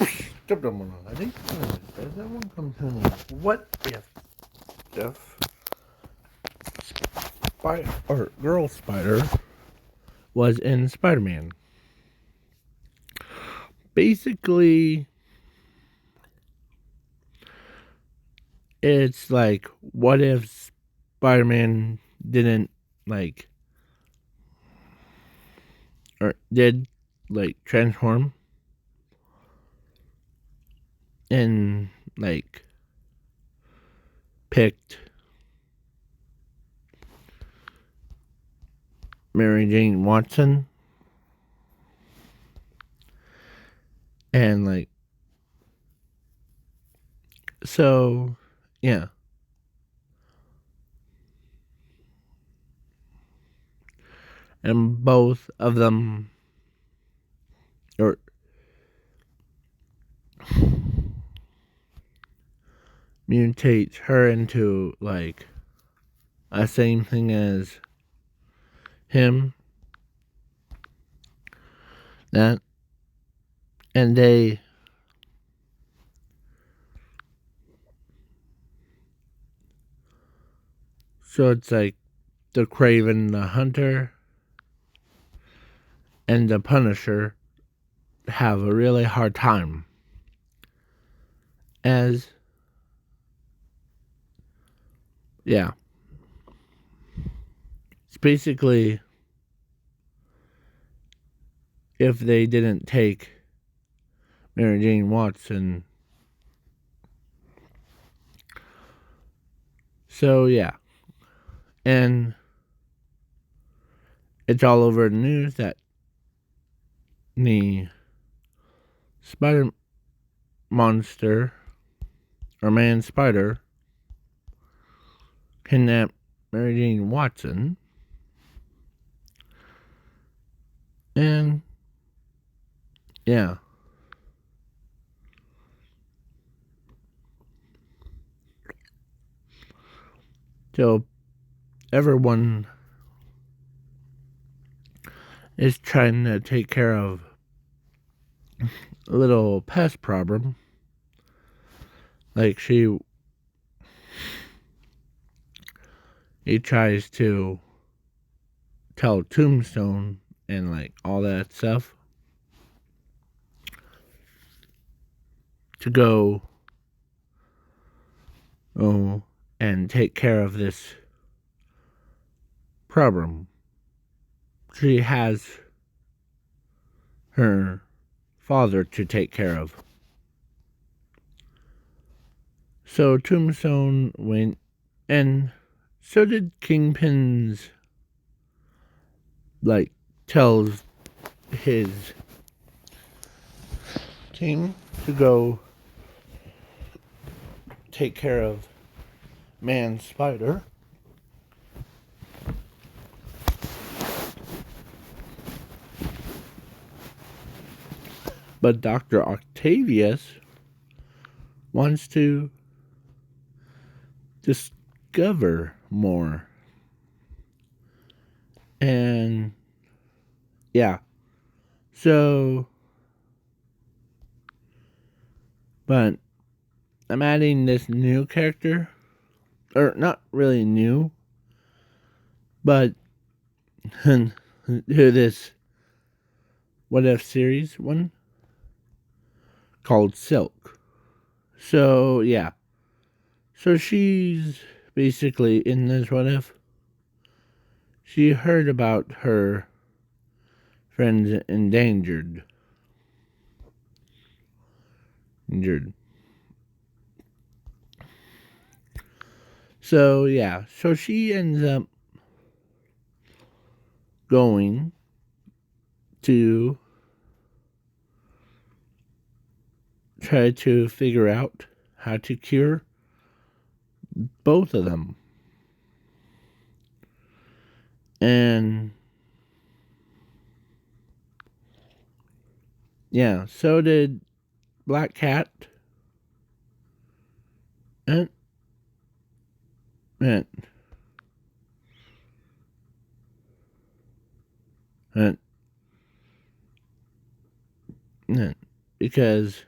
I think does that one come to me? What if Girl Spider was in Spider-Man? Basically, it's like, what if Spider-Man didn't or did transform and picked Mary Jane Watson and so yeah. And both of them or mutates her into a same thing as him. That and they so it's like the Craven the Hunter and the Punisher have a really hard time as yeah. It's basically if they didn't take Mary Jane Watson. So yeah. And it's all over the news that the Spider Monster or Man Spider kidnapped Mary Jane Watson. And yeah. So everyone is trying to take care of a little pest problem. He tries to tell Tombstone and all that stuff to go and take care of this problem. She has her father to take care of. So Tombstone went, and so did Kingpin's tells his team to go take care of Man Spider. But Dr. Octavius wants to discover more. And yeah. So but I'm adding this new character. Or not really new. But to this What If series one called Silk. So yeah. So she's basically in this What If. She heard about her friends injured. So yeah, so she ends up going to try to figure out how to cure both of them. And yeah, so did Black Cat and because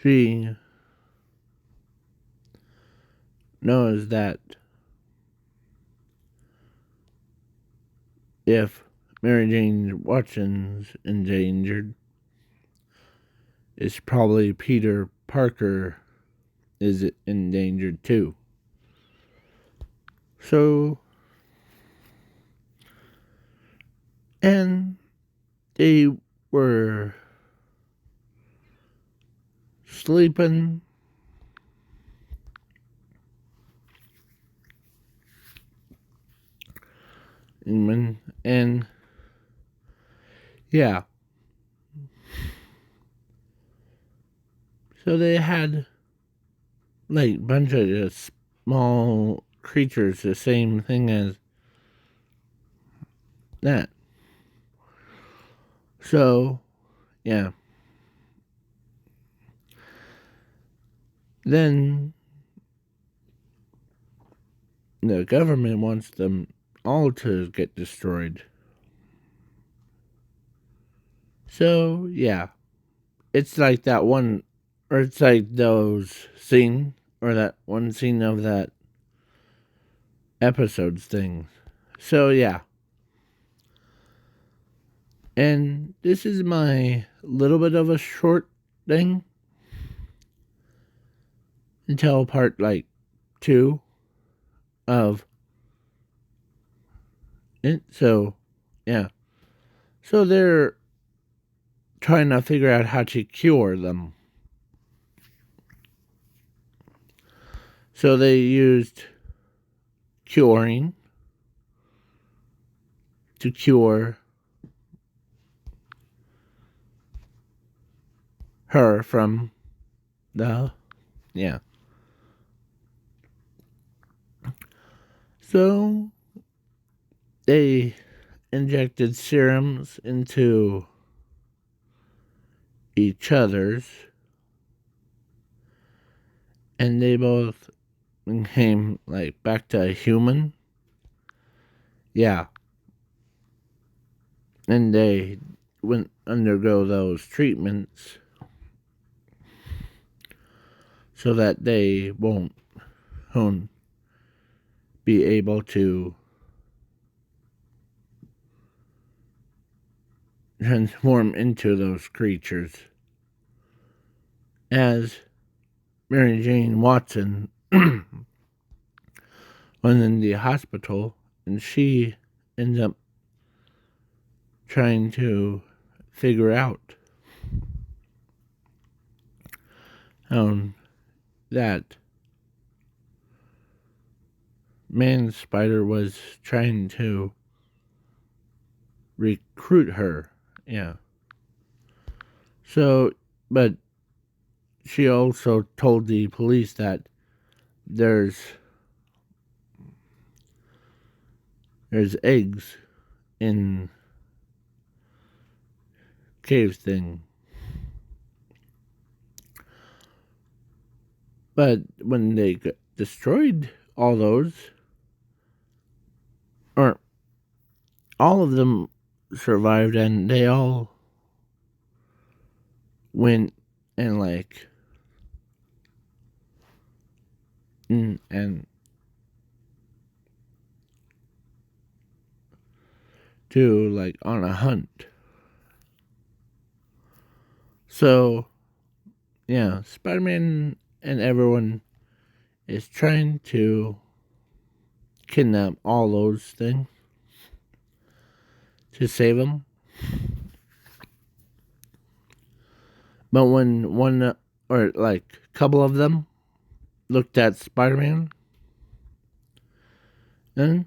she knows that if Mary Jane Watson's endangered, it's probably Peter Parker is endangered too. So, and they were sleeping, and yeah. So they had like a bunch of just small creatures, the same thing as that. So, yeah. Then the government wants them all to get destroyed. So, yeah. It's like that one, or it's like those scene, or that one scene of that episodes thing. So, yeah. And this is my little bit of a short thing until part like 2 of it. So, yeah. So they're trying to figure out how to cure them. So they used curing to cure her from the, yeah. So they injected serums into each other's, and they both became like back to a human. Yeah. And they went undergo those treatments so that they won't be able to transform into those creatures. As Mary Jane Watson went in the hospital, and she ends up trying to figure out how that man spider was trying to recruit her. Yeah. So, but she also told the police that there's eggs in cave thing. But when they destroyed all those, or all of them survived, and they all went and like and to like on a hunt. So yeah, Spider-Man and everyone is trying to kidnap all those things to save them. But when one or like a couple of them looked at Spider-Man and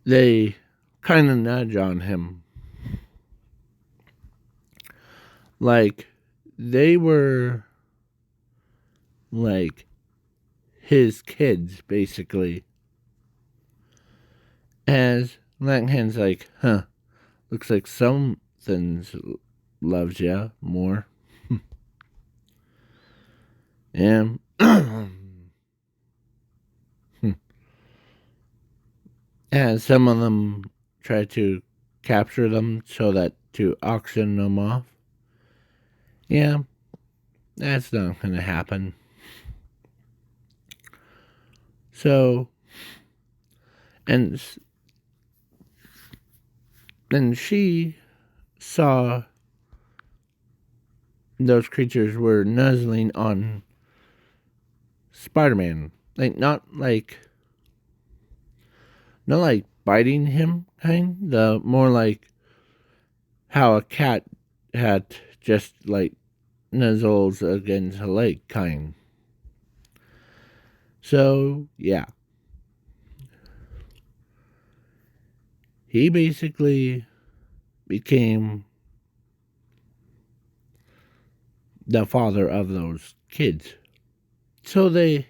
they kind of nudge on him. Like they were like his kids, basically. As Langhand's like, huh, looks like something loves ya more. And and some of them try to capture them so that to auction them off. Yeah, that's not going to happen. So, and then she saw those creatures were nuzzling on Spider-Man. Not like biting him, the more like how a cat had just like nuzzles against a leg, kind. So, yeah. He basically became the father of those kids. So he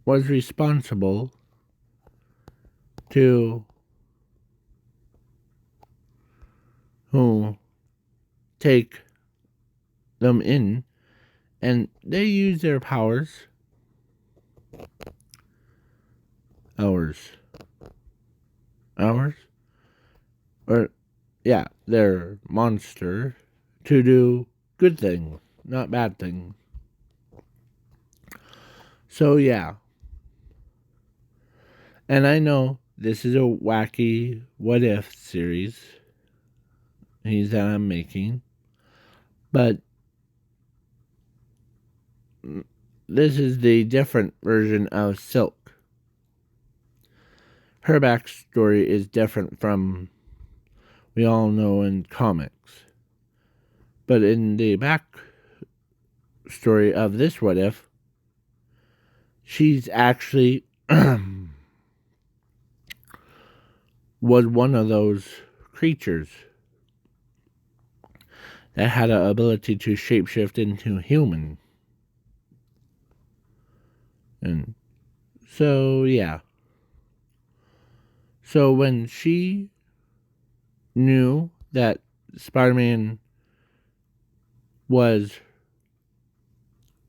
was responsible to take them in, and they use their powers. Hours. Or, yeah, their monster to do good things, not bad things. So, yeah. And I know this is a wacky what if series that I'm making, but this is the different version of Silk. Her backstory is different from we all know in comics. But in the backstory of this what if, she's actually was one of those creatures that had an ability to shapeshift into human. And so, yeah. So when she knew that Spider-Man was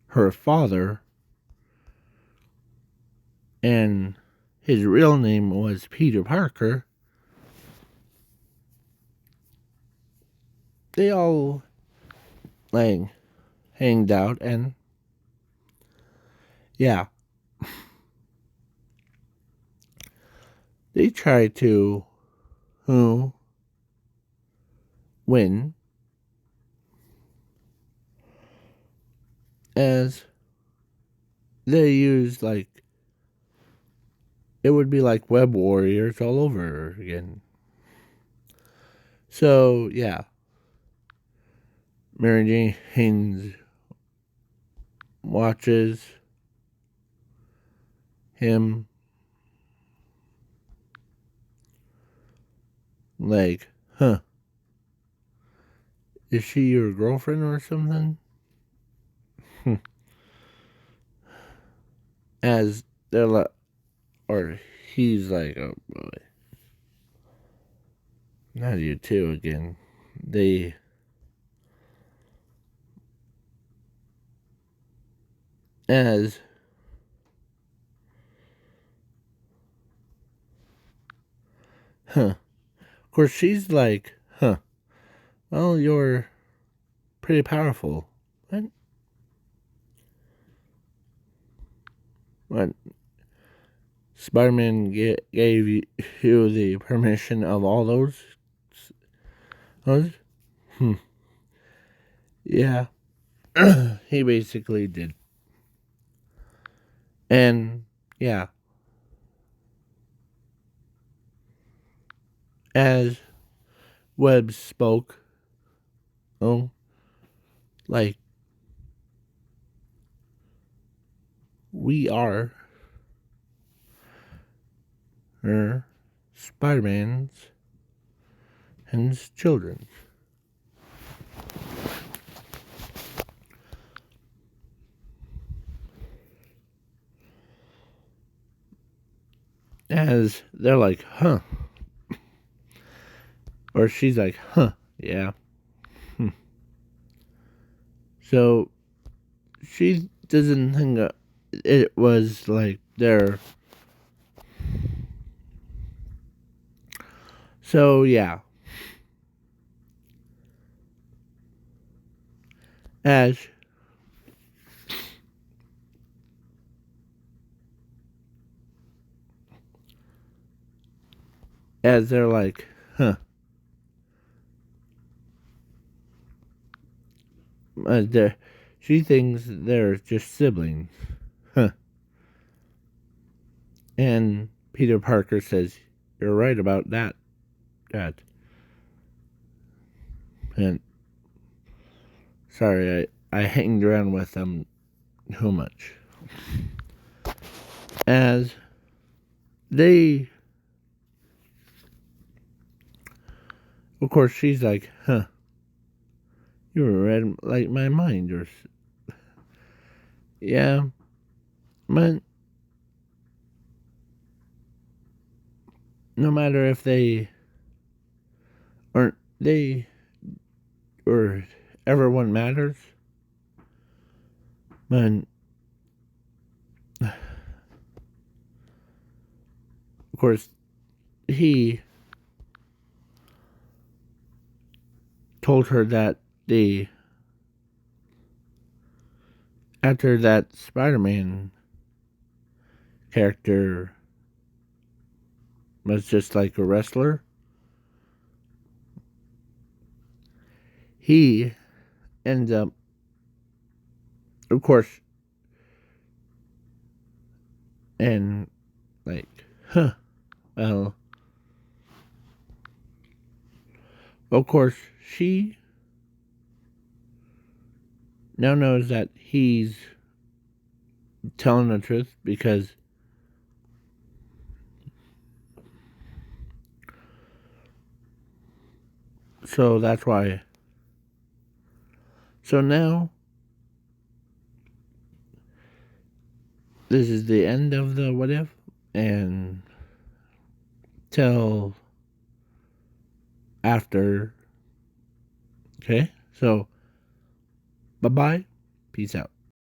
her father and his real name was Peter Parker, they all like hanged out, and yeah, they tried to win, as they used like it would be like web warriors all over again. So yeah, Mary Jane Haynes watches him like, is she your girlfriend or something? As they're like, or he's like, oh boy, not you too again. They as of course she's like, well, you're pretty powerful. What? What? Spider-Man gave you the permission of all those? Those? Yeah. He basically did. And, yeah. As Webb spoke, like, we are her Spider-Man's and his children. As they're like, or she's like, yeah. So she doesn't think it was like their. So yeah. as they're like, huh. She thinks they're just siblings. Huh. And Peter Parker says, "You're right about that, Dad." And sorry, I hanged around with them too much. As they, of course, she's like, huh, you read like my mind, or yeah, but no matter if they or everyone matters, but of course he told her that after that Spider-Man character was just like a wrestler, he ends up, of course, and like, huh, well, of course, she now knows that he's telling the truth because so that's why. So now this is the end of the what if, and till after. Okay, so bye bye, peace out.